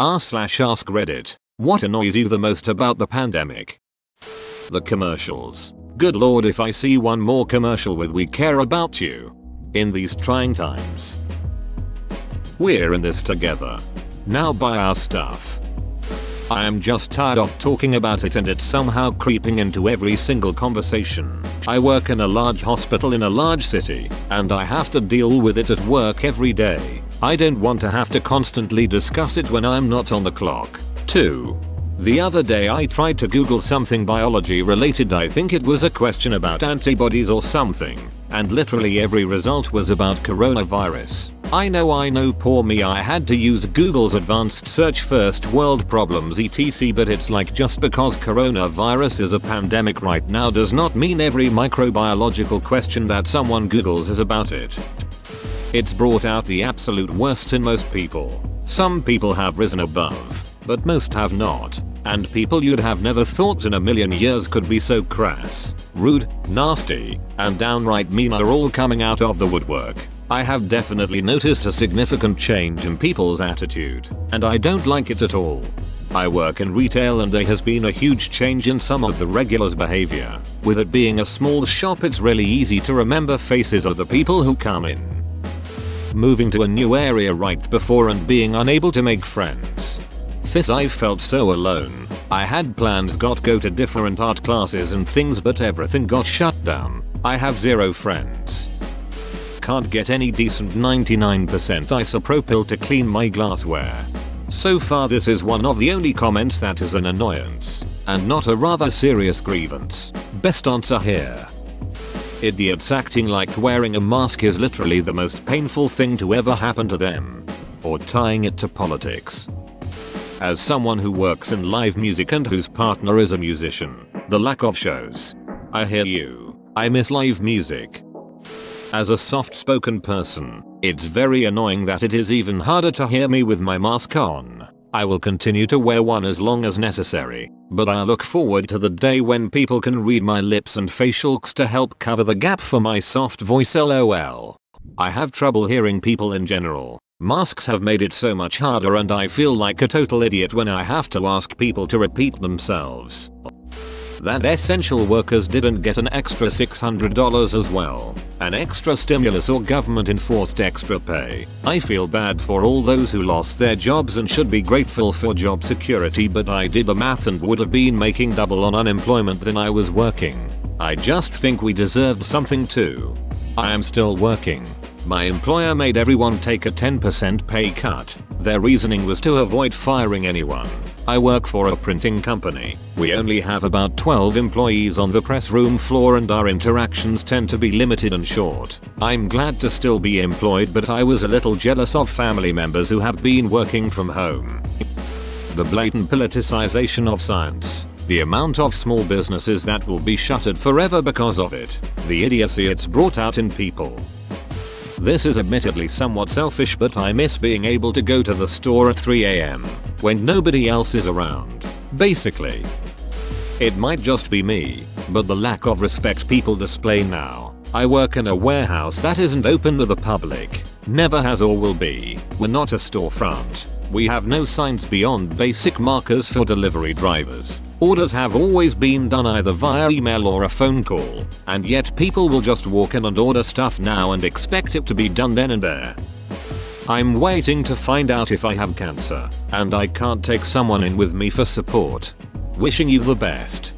r/ask Reddit. What annoys you the most about the pandemic? The commercials. Good lord, if I see one more commercial with "we care about you" in these trying times. We're in this together. Now buy our stuff. I am just tired of talking about it, and it's somehow creeping into every single conversation. I work in a large hospital in a large city, and I have to deal with it at work every day. I don't want to have to constantly discuss it when I'm not on the clock. 2. The other day I tried to Google something biology related. I think it was a question about antibodies or something, and literally every result was about coronavirus. I know, poor me, I had to use Google's advanced search first world problems etc, but it's like just because coronavirus is a pandemic right now does not mean every microbiological question that someone Googles is about it. It's brought out the absolute worst in most people. Some people have risen above, but most have not. And people you'd have never thought in a million years could be so crass, rude, nasty, and downright mean are all coming out of the woodwork. I have definitely noticed a significant change in people's attitude, and I don't like it at all. I work in retail, and there has been a huge change in some of the regulars' behavior. With it being a small shop, it's really easy to remember faces of the people who come in. Moving to a new area right before and being unable to make friends. I felt so alone. I had plans got go to different art classes and things, but everything got shut down. I have 0 friends. Can't get any decent 99% isopropyl to clean my glassware. So far this is one of the only comments that is an annoyance, and not a rather serious grievance. Best answer here. Idiots acting like wearing a mask is literally the most painful thing to ever happen to them. Or tying it to politics. As someone who works in live music and whose partner is a musician, the lack of shows. I hear you. I miss live music. As a soft-spoken person, it's very annoying that it is even harder to hear me with my mask on. I will continue to wear one as long as necessary, but I look forward to the day when people can read my lips and facials to help cover the gap for my soft voice, lol. I have trouble hearing people in general. Masks have made it so much harder, and I feel like a total idiot when I have to ask people to repeat themselves. That essential workers didn't get an extra $600 as well. An extra stimulus or government enforced extra pay. I feel bad for all those who lost their jobs and should be grateful for job security, but I did the math and would have been making double on unemployment than I was working. I just think we deserved something too. I am still working. My employer made everyone take a 10% pay cut. Their reasoning was to avoid firing anyone. I work for a printing company. We only have about 12 employees on the press room floor, and our interactions tend to be limited and short. I'm glad to still be employed, but I was a little jealous of family members who have been working from home. The blatant politicization of science. The amount of small businesses that will be shuttered forever because of it. The idiocy it's brought out in people. This is admittedly somewhat selfish, but I miss being able to go to the store at 3 AM when nobody else is around. Basically. It might just be me, but the lack of respect people display now. I work in a warehouse that isn't open to the public. Never has or will be. We're not a storefront. We have no signs beyond basic markers for delivery drivers. Orders have always been done either via email or a phone call, and yet people will just walk in and order stuff now and expect it to be done then and there. I'm waiting to find out if I have cancer, and I can't take someone in with me for support. Wishing you the best.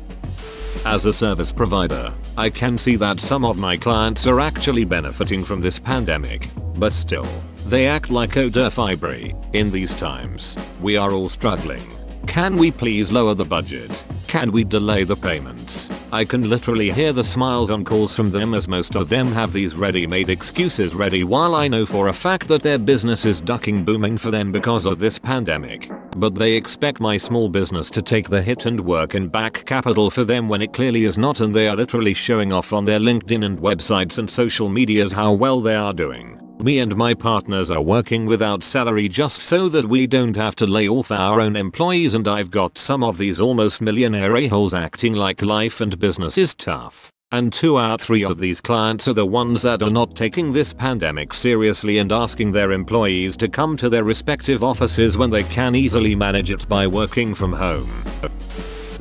As a service provider, I can see that some of my clients are actually benefiting from this pandemic, but still, they act like eau de fibre. In these times, we are all struggling. Can we please lower the budget? Can we delay the payments? I can literally hear the smiles on calls from them, as most of them have these ready-made excuses ready, while I know for a fact that their business is ducking booming for them because of this pandemic. But they expect my small business to take the hit and work in back capital for them when it clearly is not, and they are literally showing off on their LinkedIn and websites and social medias how well they are doing. Me and my partners are working without salary just so that we don't have to lay off our own employees, and I've got some of these almost millionaire a-holes acting like life and business is tough. And 2 out of 3 of these clients are the ones that are not taking this pandemic seriously and asking their employees to come to their respective offices when they can easily manage it by working from home.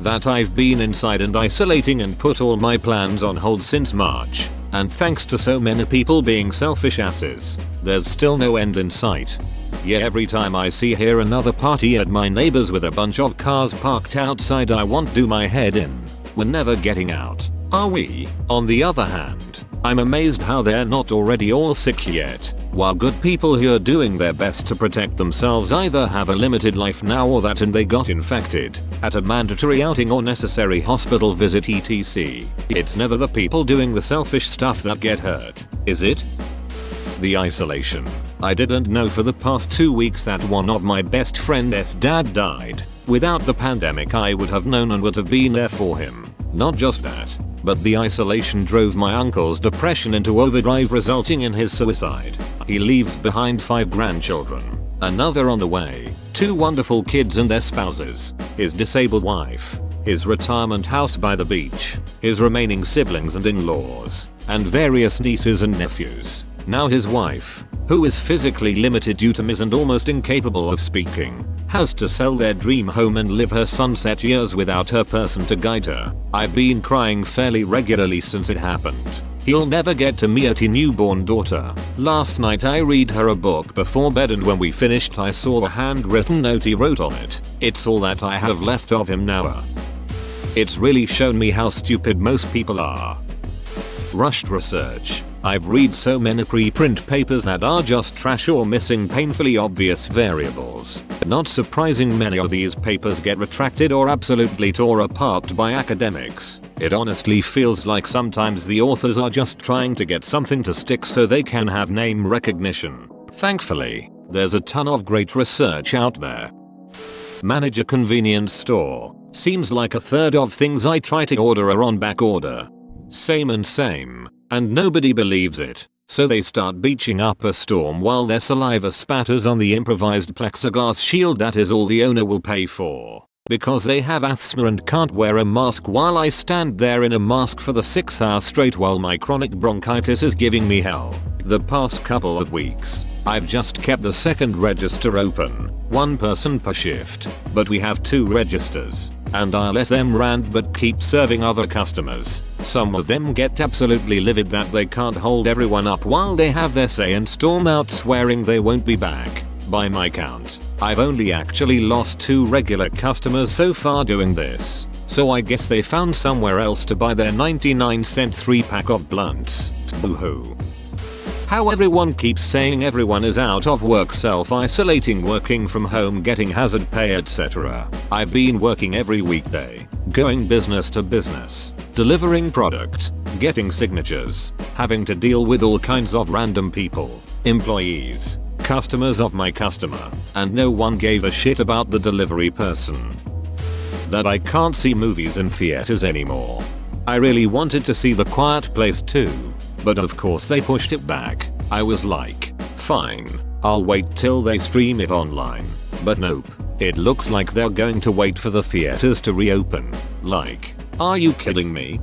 That I've been inside and isolating and put all my plans on hold since March. And thanks to so many people being selfish asses, there's still no end in sight. Yeah, every time I hear another party at my neighbors with a bunch of cars parked outside, I want to do my head in. We're never getting out, are we? On the other hand, I'm amazed how they're not already all sick yet, while good people who are doing their best to protect themselves either have a limited life now or that and they got infected at a mandatory outing or necessary hospital visit etc. It's never the people doing the selfish stuff that get hurt, is it? The isolation. I didn't know for the past 2 weeks that one of my best friend's dad died. Without the pandemic I would have known and would have been there for him. Not just that, but the isolation drove my uncle's depression into overdrive, resulting in his suicide. He leaves behind 5 grandchildren, another on the way, 2 wonderful kids and their spouses, his disabled wife, his retirement house by the beach, his remaining siblings and in-laws, and various nieces and nephews. Now his wife, who is physically limited due to and almost incapable of speaking, has to sell their dream home and live her sunset years without her person to guide her. I've been crying fairly regularly since it happened. He'll never get to meet his newborn daughter. Last night I read her a book before bed, and when we finished I saw the handwritten note he wrote on it. It's all that I have left of him now. It's really shown me how stupid most people are. Rushed research. I've read so many preprint papers that are just trash or missing painfully obvious variables. Not surprising, many of these papers get retracted or absolutely tore apart by academics. It honestly feels like sometimes the authors are just trying to get something to stick so they can have name recognition. Thankfully, there's a ton of great research out there. Manage a convenience store. Seems like a third of things I try to order are on back order. Same and same. And nobody believes it, so they start beaching up a storm while their saliva spatters on the improvised plexiglass shield that is all the owner will pay for. Because they have asthma and can't wear a mask, while I stand there in a mask for the 6 hours straight while my chronic bronchitis is giving me hell. The past couple of weeks, I've just kept the second register open, 1 person per shift, but we have 2 registers, and I let them rant but keep serving other customers. Some of them get absolutely livid that they can't hold everyone up while they have their say and storm out swearing they won't be back. By my count, I've only actually lost 2 regular customers so far doing this, so I guess they found somewhere else to buy their 99-cent 3-pack of blunts. Boo-hoo. How everyone keeps saying everyone is out of work, self-isolating, working from home, getting hazard pay, etc. I've been working every weekday, going business to business, delivering product, getting signatures, having to deal with all kinds of random people, employees, customers of my customer, and no one gave a shit about the delivery person. That I can't see movies in theaters anymore. I really wanted to see The Quiet Place 2. But of course they pushed it back. I was like, fine, I'll wait till they stream it online. But nope, it looks like they're going to wait for the theaters to reopen. Like, are you kidding me?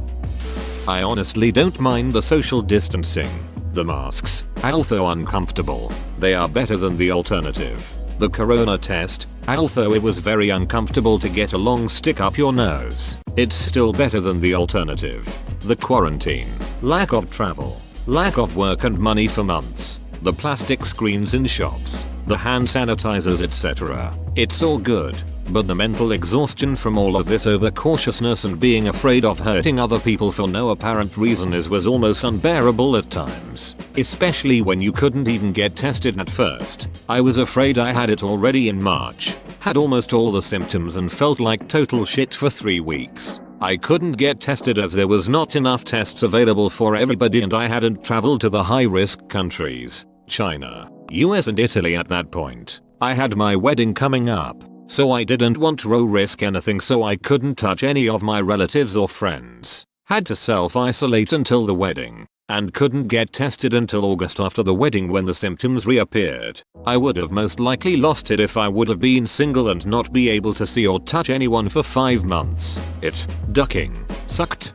I honestly don't mind the social distancing. The masks, although uncomfortable, they are better than the alternative. The corona test, although it was very uncomfortable to get a long stick up your nose, it's still better than the alternative. The quarantine, lack of travel, lack of work and money for months, the plastic screens in shops, the hand sanitizers, etc. It's all good, but the mental exhaustion from all of this overcautiousness and being afraid of hurting other people for no apparent reason was almost unbearable at times. Especially when you couldn't even get tested at first. I was afraid I had it already in March, had almost all the symptoms and felt like total shit for 3 weeks. I couldn't get tested as there was not enough tests available for everybody, and I hadn't traveled to the high-risk countries, China, US and Italy at that point. I had my wedding coming up, so I didn't want to risk anything, so I couldn't touch any of my relatives or friends. Had to self-isolate until the wedding, and couldn't get tested until August after the wedding when the symptoms reappeared. I would have most likely lost it if I would have been single and not be able to see or touch anyone for 5 months. Ducking sucked.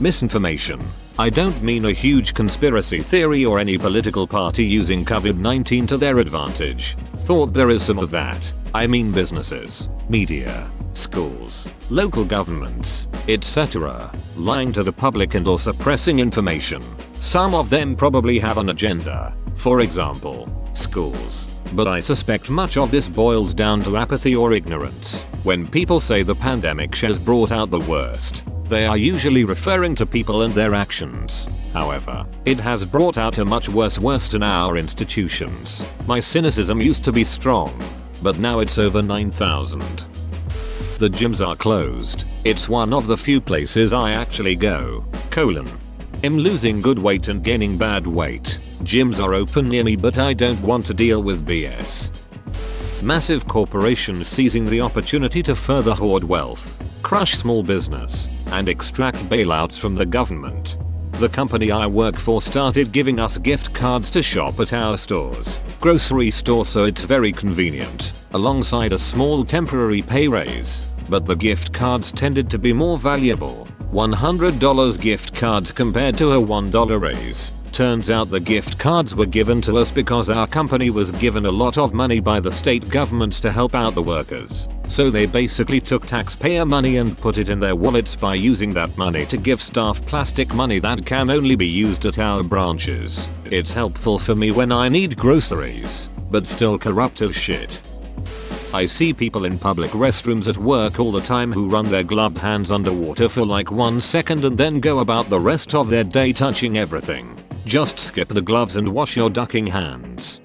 Misinformation. I don't mean a huge conspiracy theory or any political party using COVID-19 to their advantage. Thought there is some of that. I mean businesses, media, schools, local governments, etc. lying to the public and or suppressing information. Some of them probably have an agenda. For example, schools. But I suspect much of this boils down to apathy or ignorance. When people say the pandemic has brought out the worst, they are usually referring to people and their actions. However, it has brought out a much worst in our institutions. My cynicism used to be strong, but now it's over 9,000. The gyms are closed. It's one of the few places I actually go. I'm losing good weight and gaining bad weight. Gyms are open near me, but I don't want to deal with BS. Massive corporations seizing the opportunity to further hoard wealth, crush small business, and extract bailouts from the government. The company I work for started giving us gift cards to shop at our stores, grocery store, so it's very convenient, alongside a small temporary pay raise. But the gift cards tended to be more valuable. $100 gift cards compared to a $1 raise. Turns out the gift cards were given to us because our company was given a lot of money by the state governments to help out the workers. So they basically took taxpayer money and put it in their wallets by using that money to give staff plastic money that can only be used at our branches. It's helpful for me when I need groceries, but still corrupt as shit. I see people in public restrooms at work all the time who run their gloved hands underwater for like 1 second and then go about the rest of their day touching everything. Just skip the gloves and wash your ducking hands.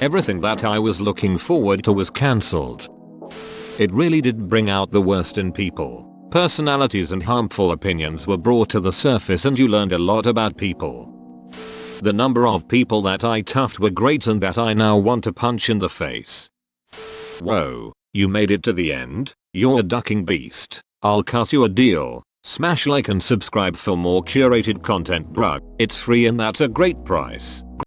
Everything that I was looking forward to was cancelled. It really did bring out the worst in people. Personalities and harmful opinions were brought to the surface and you learned a lot about people. The number of people that I toughed were great and that I now want to punch in the face. Whoa, you made it to the end? You're a ducking beast. I'll cut you a deal. Smash like and subscribe for more curated content, bruh. It's free and that's a great price.